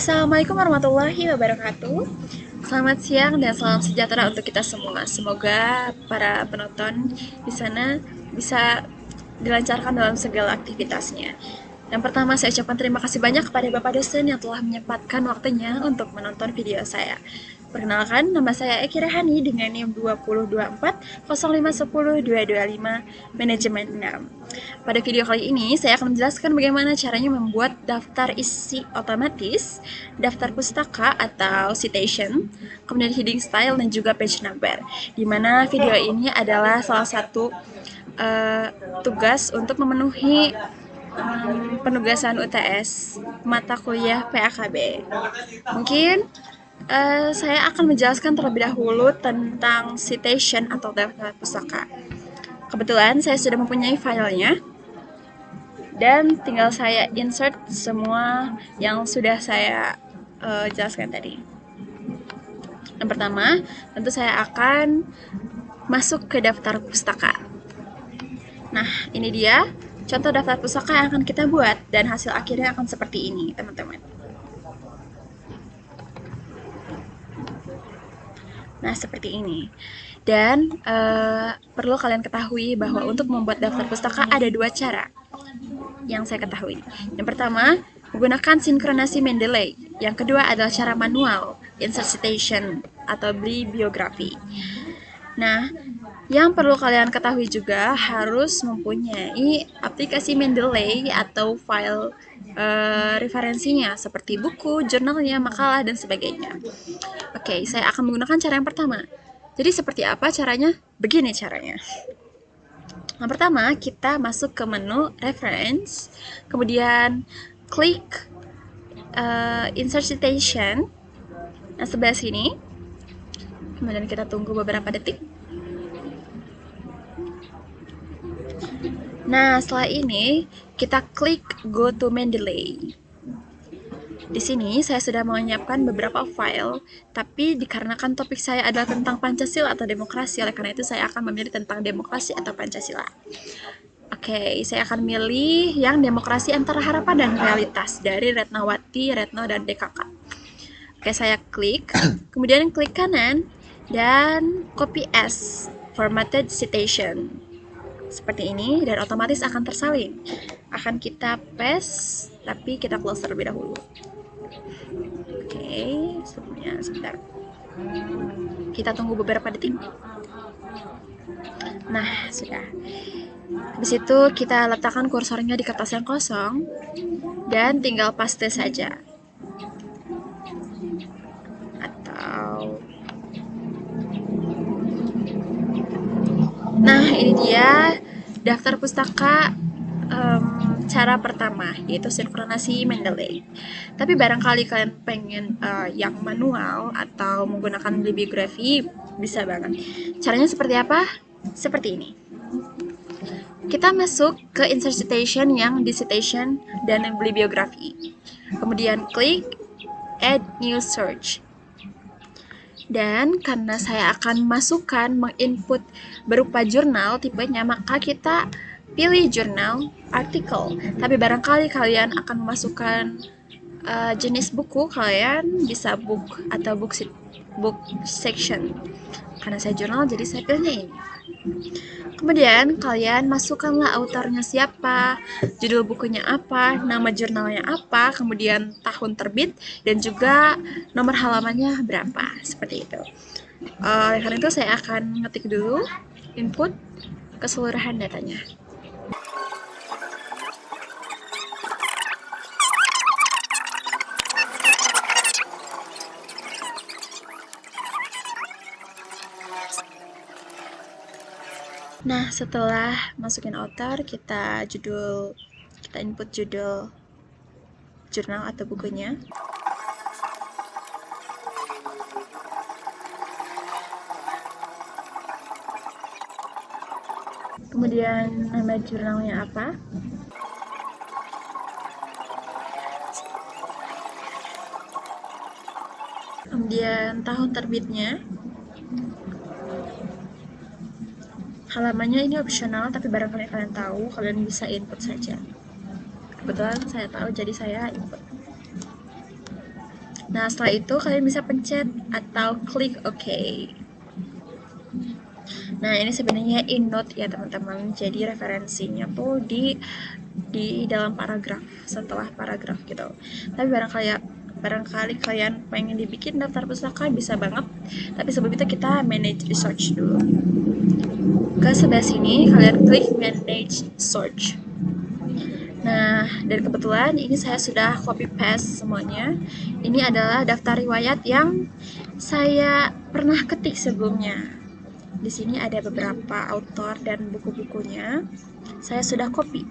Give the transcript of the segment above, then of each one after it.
Assalamualaikum warahmatullahi wabarakatuh. Selamat siang dan salam sejahtera untuk kita semua. Semoga para penonton di sana bisa dilancarkan dalam segala aktivitasnya. Yang pertama, saya ucapkan terima kasih banyak kepada Bapak dosen yang telah menyempatkan waktunya untuk menonton video saya. Perkenalkan, nama saya Eki Rehani dengan NIM 20240510225 Manajemen 6. Pada video kali ini, saya akan menjelaskan bagaimana caranya membuat daftar isi otomatis, daftar pustaka atau citation, kemudian heading style, dan juga page number. Di mana video ini adalah salah satu tugas untuk memenuhi penugasan UTS mata kuliah PAKB. Mungkin saya akan menjelaskan terlebih dahulu tentang citation atau daftar pustaka. Kebetulan saya sudah mempunyai filenya dan tinggal saya insert semua yang sudah saya jelaskan tadi. Yang pertama, tentu saya akan masuk ke daftar pustaka. Nah, ini dia contoh daftar pustaka yang akan kita buat dan hasil akhirnya akan seperti ini, teman-teman. Nah, seperti ini. Dan perlu kalian ketahui bahwa untuk membuat daftar pustaka ada dua cara yang saya ketahui. Yang pertama, menggunakan sinkronasi Mendeley. Yang kedua adalah cara manual, insert citation atau bibliografi. Nah, yang perlu kalian ketahui juga harus mempunyai aplikasi Mendeley atau file referensinya seperti buku, jurnalnya, makalah, dan sebagainya. Oke, saya akan menggunakan cara yang pertama. Jadi seperti apa caranya? Begini caranya. Yang pertama, kita masuk ke menu Reference, kemudian klik Insert Citation, nah sebelah sini, kemudian kita tunggu beberapa detik. Nah, setelah ini kita klik Go to Mendeley. Di sini saya sudah menyiapkan beberapa file, tapi dikarenakan topik saya adalah tentang Pancasila atau demokrasi, oleh karena itu saya akan memilih tentang demokrasi atau Pancasila. Oke, saya akan milih yang demokrasi antara harapan dan realitas dari Retnawati, Retno, dan DKK. Oke, saya klik, kemudian klik kanan, dan copy as formatted citation. Seperti ini, dan otomatis akan tersalin. Akan kita paste, tapi kita close terlebih dahulu. Oke, sebentar. Kita tunggu beberapa detik. Nah, sudah. Habis itu kita letakkan kursornya di kertas yang kosong dan tinggal paste saja. Atau nah, ini dia daftar pustaka cara pertama, yaitu sinkronasi Mendeley. Tapi barangkali kalian pengen yang manual atau menggunakan bibliografi, bisa banget. Caranya seperti apa? Seperti ini. Kita masuk ke insert citation yang di citation dan bibliografi. Kemudian klik add new search. Dan karena saya akan masukkan menginput berupa jurnal tipenya, maka kita pilih jurnal artikel. Tapi barangkali kalian akan memasukkan jenis buku, kalian bisa book atau book section. Karena saya jurnal, jadi saya pilihnya ini. Kemudian kalian masukkanlah autornya siapa, judul bukunya apa, nama jurnalnya apa, kemudian tahun terbit, dan juga nomor halamannya berapa, seperti itu. Oleh karena itu saya akan ngetik dulu input keseluruhan datanya. Nah, setelah masukin author, kita input judul jurnal atau bukunya. Kemudian nama jurnalnya apa. Kemudian tahun terbitnya. Halamannya ini opsional, tapi barangkali kalian tahu, kalian bisa input saja. Kebetulan saya tahu, jadi saya input. Nah, setelah itu kalian bisa pencet atau klik OK. Nah, ini sebenarnya EndNote ya teman-teman. Jadi referensinya tuh di dalam paragraf, setelah paragraf gitu. Tapi barangkali kalian pengen dibikin daftar pustaka, bisa banget. Tapi sebelum itu kita manage research dulu. Ke sebelah sini kalian klik manage search. Nah, dan kebetulan ini saya sudah copy paste semuanya. Ini adalah daftar riwayat yang saya pernah ketik sebelumnya. Di sini ada beberapa autor dan buku-bukunya. Saya sudah copy.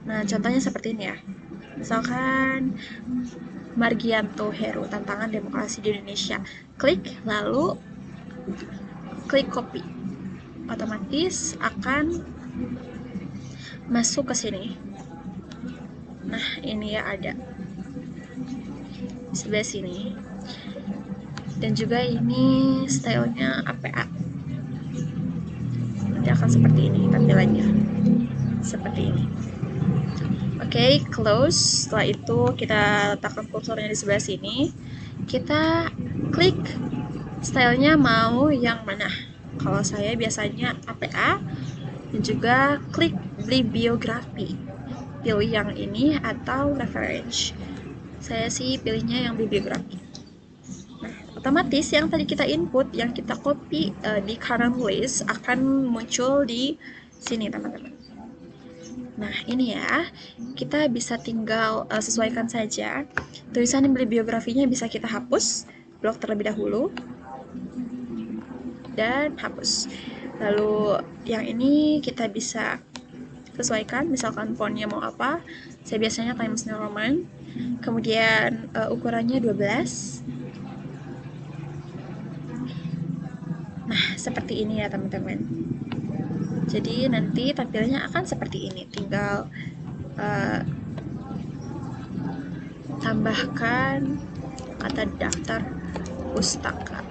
Nah, contohnya seperti ini ya. Misalkan Margianto Heru, Tantangan Demokrasi di Indonesia. Klik, lalu klik copy. Otomatis akan masuk ke sini. Nah, ini ya ada di sebelah sini. Dan juga ini stylenya APA. Nanti akan seperti ini tampilannya. Seperti ini. Oke, close. Setelah itu kita letakkan kursornya di sebelah sini. Kita klik stylenya mau yang mana. Kalau saya biasanya APA. Dan juga klik bibliografi. Pilih yang ini atau reference. Saya sih pilihnya yang bibliografi. Nah, otomatis yang tadi kita input, yang kita copy di current list akan muncul di sini teman-teman. Nah, ini ya, kita bisa tinggal sesuaikan saja. Tulisan bibliografinya bisa kita hapus, blok terlebih dahulu, dan hapus. Lalu yang ini kita bisa sesuaikan, misalkan fontnya mau apa. Saya biasanya Times New Roman. Kemudian ukurannya 12. Nah, seperti ini ya teman-teman. Jadi nanti tampilannya akan seperti ini. Tinggal tambahkan kata daftar pustaka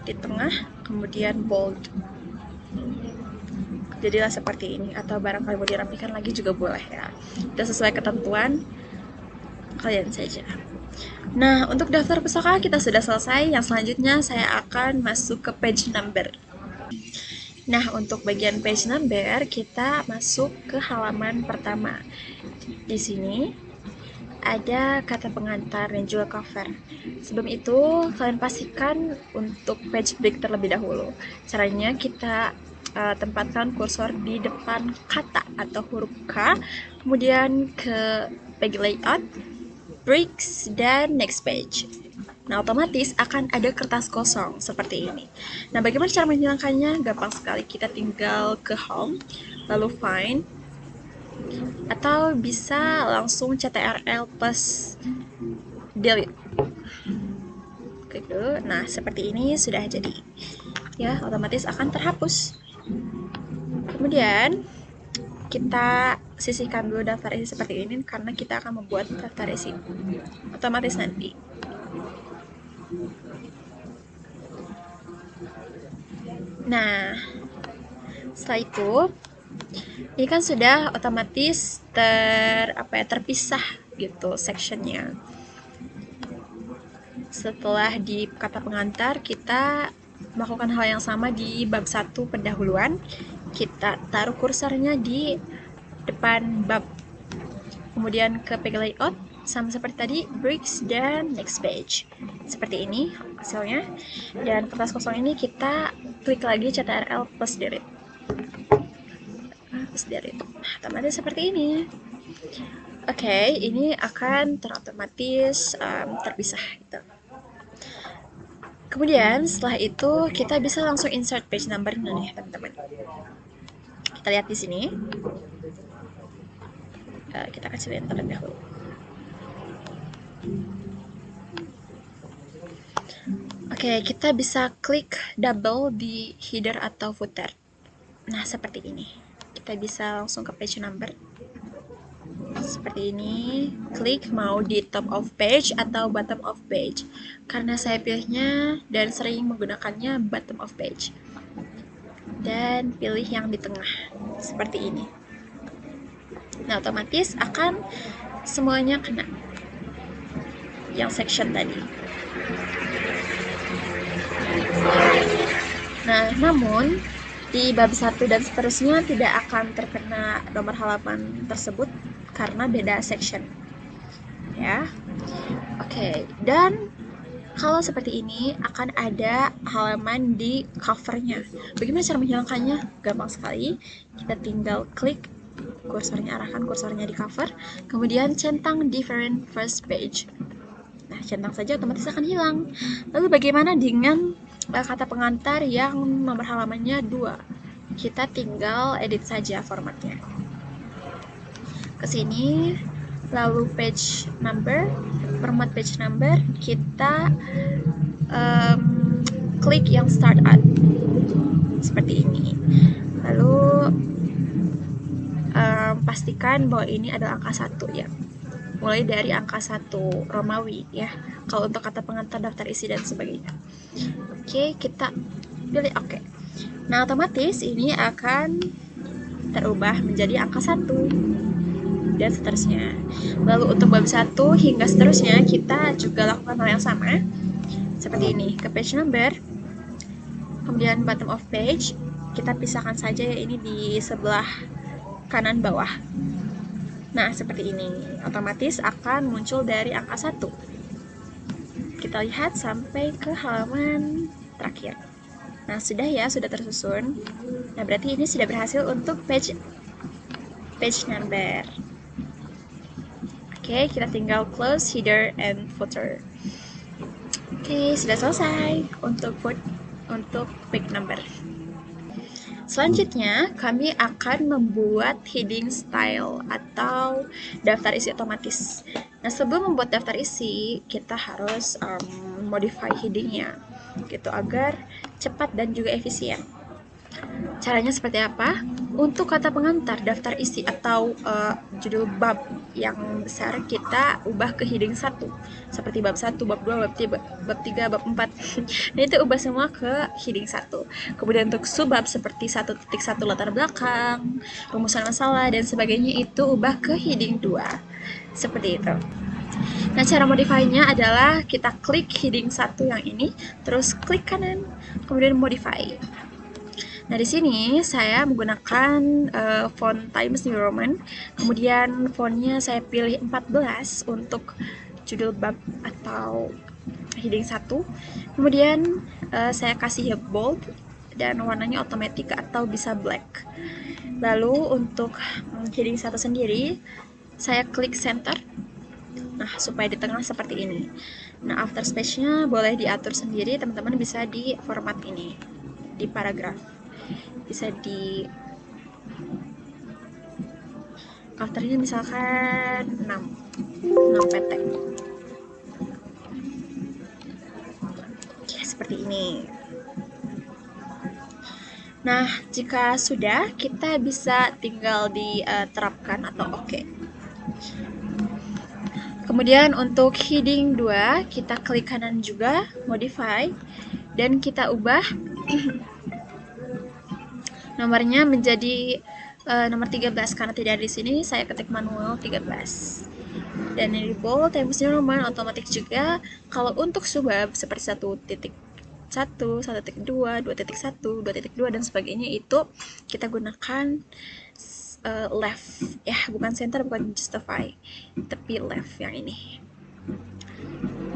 di tengah, kemudian bold. Jadilah seperti ini, atau barangkali mau dirapikan lagi juga boleh ya. Kita sesuai ketentuan kalian saja. Nah, untuk daftar pustaka kita sudah selesai. Yang selanjutnya saya akan masuk ke page number. Nah, untuk bagian page number kita masuk ke halaman pertama. Di sini ada kata pengantar dan juga cover. Sebelum itu, kalian pastikan untuk page break terlebih dahulu. Caranya kita tempatkan kursor di depan kata atau huruf K, kemudian ke page layout, breaks, dan next page. Nah, otomatis akan ada kertas kosong seperti ini. Nah, bagaimana cara menghilangkannya? Gampang sekali, kita tinggal ke home, lalu find, atau bisa langsung CTRL plus delete. Klik dulu. Nah, seperti ini sudah jadi. Ya, otomatis akan terhapus. Kemudian kita sisihkan dulu daftar isi seperti ini karena kita akan membuat daftar isi otomatis nanti. Nah, setelah itu ini kan sudah otomatis terpisah gitu sectionnya. Setelah di kata pengantar, kita melakukan hal yang sama di bab 1 pendahuluan. Kita taruh kursornya di depan bab. Kemudian ke page layout, sama seperti tadi, breaks dan next page. Seperti ini hasilnya. Dan kertas kosong ini kita klik lagi CTRL plus delete. Plus delete. Nah, otomatis seperti ini. Oke, ini akan terotomatis terpisah gitu. Kemudian setelah itu kita bisa langsung insert page number nih teman-teman. Kita lihat di sini. Kita kecilin terlebih dahulu. Oke, kita bisa klik double di header atau footer. Nah, seperti ini. Kita bisa langsung ke page number. Seperti ini, klik mau di top of page atau bottom of page. Karena saya pilihnya dan sering menggunakannya bottom of page. Dan pilih yang di tengah, seperti ini. Nah, otomatis akan semuanya kena yang section tadi. Nah, namun di bab 1 dan seterusnya tidak akan terkena nomor halaman tersebut karena beda section. Ya. Oke, dan kalau seperti ini akan ada halaman di covernya. Bagaimana cara menghilangkannya? Gampang sekali. Kita tinggal klik kursornya, arahkan kursornya di cover, kemudian centang different first page. Nah, centang saja otomatis akan hilang. Lalu bagaimana dengan kata pengantar yang nomor halamannya 2? Kita tinggal edit saja formatnya. Ke sini, lalu page number, format page number, kita klik yang start at seperti ini. Lalu pastikan bahwa ini adalah angka 1 ya. Mulai dari angka 1 Romawi ya. Kalau untuk kata pengantar, daftar isi dan sebagainya. Oke, kita pilih oke. Nah, otomatis ini akan terubah menjadi angka 1 dan seterusnya. Lalu untuk bab 1 hingga seterusnya kita juga lakukan hal yang sama. Seperti ini, ke page number, kemudian bottom of page, kita pisahkan saja ya, ini di sebelah kanan bawah. Nah, seperti ini, otomatis akan muncul dari angka 1. Kita lihat sampai ke halaman terakhir. Nah, sudah ya, sudah tersusun. Nah, berarti ini sudah berhasil untuk page number. Oke, kita tinggal close header and footer. Oke, sudah selesai untuk page number. Selanjutnya, kami akan membuat heading style atau daftar isi otomatis. Nah, sebelum membuat daftar isi, kita harus modify headingnya, gitu agar cepat dan juga efisien. Caranya seperti apa? Untuk kata pengantar, daftar isi atau judul bab yang besar kita ubah ke heading 1. Seperti bab 1, bab 2, bab 3, bab 4. Nah, itu ubah semua ke heading 1. Kemudian untuk subbab seperti 1.1 latar belakang, rumusan masalah, dan sebagainya itu ubah ke heading 2. Seperti itu. Nah, cara modify-nya adalah kita klik heading 1 yang ini, terus klik kanan, kemudian modify. Nah, di sini saya menggunakan font Times New Roman, kemudian fontnya saya pilih 14 untuk judul bab atau heading 1. Kemudian saya kasih bold dan warnanya automatic atau bisa black. Lalu untuk heading 1 sendiri, saya klik center. Nah, supaya di tengah seperti ini. Nah, after space-nya boleh diatur sendiri, teman-teman bisa di format ini, di paragraf. Bisa di afternya misalkan 6 PT. Oke, seperti ini. Nah, jika sudah, kita bisa tinggal diterapkan atau oke. Kemudian untuk heading 2, kita klik kanan juga, modify, dan kita ubah nomornya menjadi nomor 13 karena tidak ada di sini, saya ketik manual 13. Dan ini bold, Times New Roman, otomatis juga. Kalau untuk subbab seperti 1.1, 1.2, 2.1, 2.2 dan sebagainya itu kita gunakan left ya, bukan center, bukan justify, tapi left yang ini.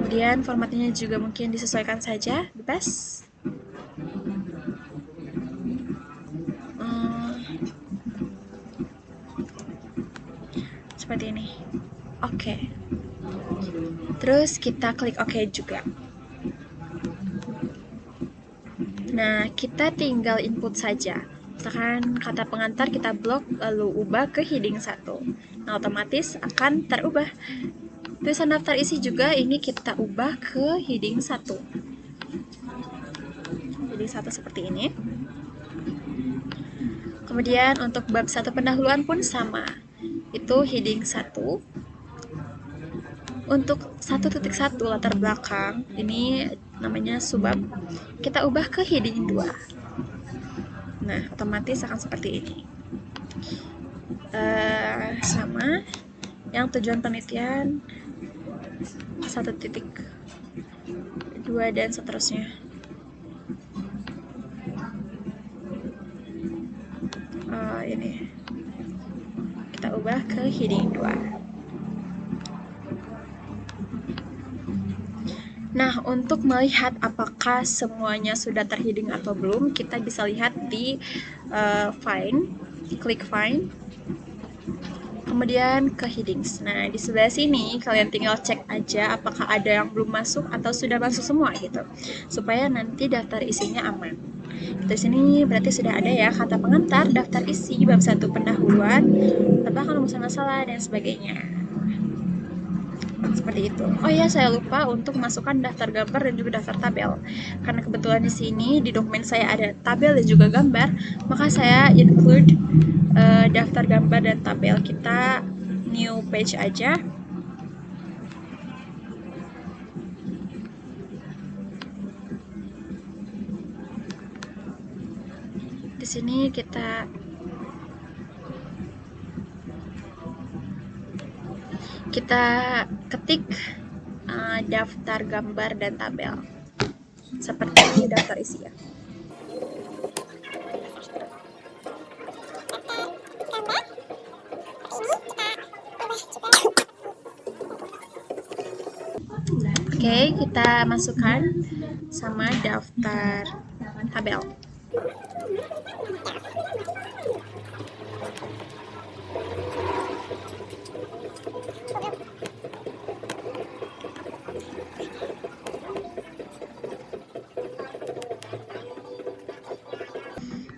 Kemudian formatnya juga mungkin disesuaikan saja, bebas. Seperti ini. Oke. Terus kita klik oke juga. Nah, kita tinggal input saja. Misalkan kata pengantar kita blok lalu ubah ke heading 1. Nah, otomatis akan terubah. Tulisan daftar isi juga ini kita ubah ke heading 1. Heading 1 seperti ini. Kemudian untuk bab 1 pendahuluan pun sama. Itu heading 1. Untuk 1.1 latar belakang, ini namanya subbab, kita ubah ke heading 2. Nah, otomatis akan seperti ini. Sama. yang tujuan penelitian 1.2 dan seterusnya. Ini kita ubah ke heading 2. Nah, untuk melihat apakah semuanya sudah terheading atau belum, kita bisa lihat di Find, klik Find, kemudian ke Headings. Nah, di sebelah sini kalian tinggal cek aja apakah ada yang belum masuk atau sudah masuk semua gitu, supaya nanti daftar isinya aman. Di sini berarti sudah ada ya kata pengantar, daftar isi, bab 1 pendahuluan, tambahkan masalah dan sebagainya. Seperti itu. Oh iya, saya lupa untuk masukkan daftar gambar dan juga daftar tabel. Karena kebetulan di sini di dokumen saya ada tabel dan juga gambar, maka saya include daftar gambar dan tabel. Kita new page aja. Di sini kita ketik daftar gambar dan tabel seperti daftar isi ya. Oke, kita masukkan sama daftar tabel.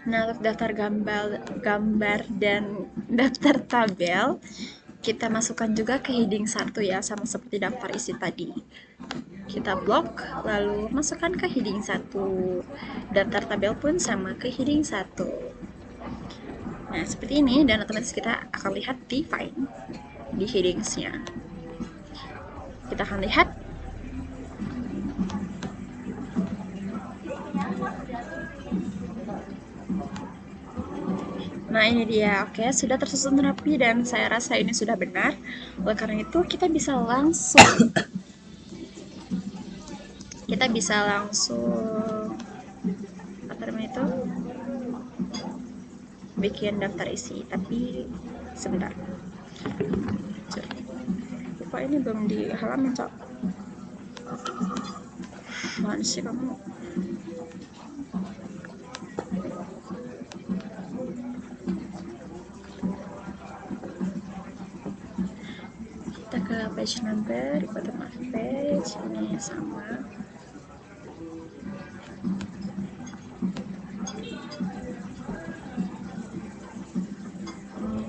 Nah, untuk daftar gambar dan daftar tabel, kita masukkan juga ke heading 1 ya, sama seperti daftar isi tadi. Kita blok, lalu masukkan ke heading 1. Daftar tabel pun sama ke heading 1. Nah, seperti ini, dan otomatis kita akan lihat di Find, di headingsnya. Kita akan lihat. Nah, ini dia. Oke, sudah tersusun rapi dan saya rasa ini sudah benar. Oleh karena itu, kita bisa langsung apa namanya itu? Bikin daftar isi, tapi sebentar. Lupa ini belum di halaman, Cok. Mana sih kamu? Kita ke page number, bottom of page, ini sama.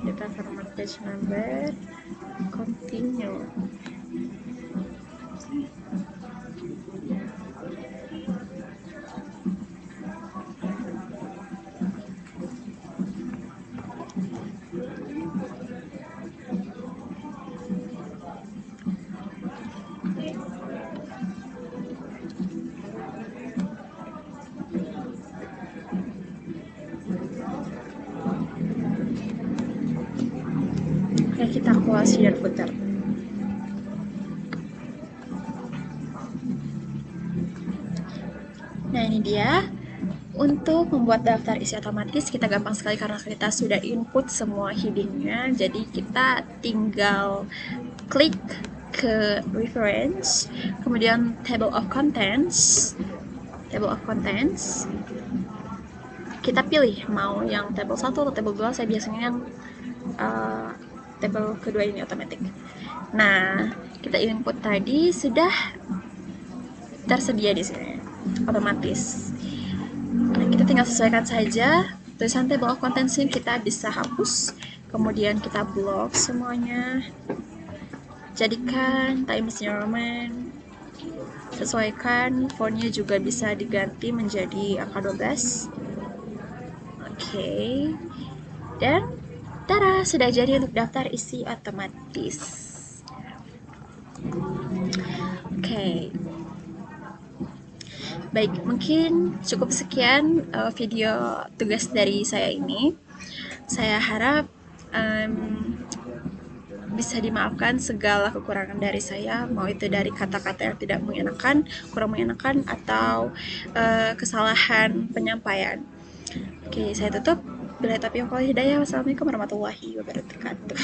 Kita format page number, continue. Oke, kita close dan footer. Nah, ini dia. Untuk membuat daftar isi otomatis kita gampang sekali karena kita sudah input semua headingnya. Jadi kita tinggal klik ke reference, kemudian table of contents. Kita pilih mau yang table 1 atau table 2. Saya biasanya yang table kedua ini otomatis. Nah, kita input tadi sudah tersedia di sini otomatis. Nah, kita tinggal sesuaikan saja. Tulisan table of contents ini kita bisa hapus, kemudian kita blok semuanya. Jadikan Times New Roman. Sesuaikan fontnya juga bisa diganti menjadi angka 12. Oke. Dan tada, sudah jadi untuk daftar isi otomatis. Oke. Baik, mungkin cukup sekian video tugas dari saya ini. Saya harap bisa dimaafkan segala kekurangan dari saya, mau itu dari kata-kata yang tidak mengenakan, kurang mengenakan, atau kesalahan penyampaian. Oke, saya tutup. Bila taufiq wal hidayah. Wassalamualaikum warahmatullahi wabarakatuh.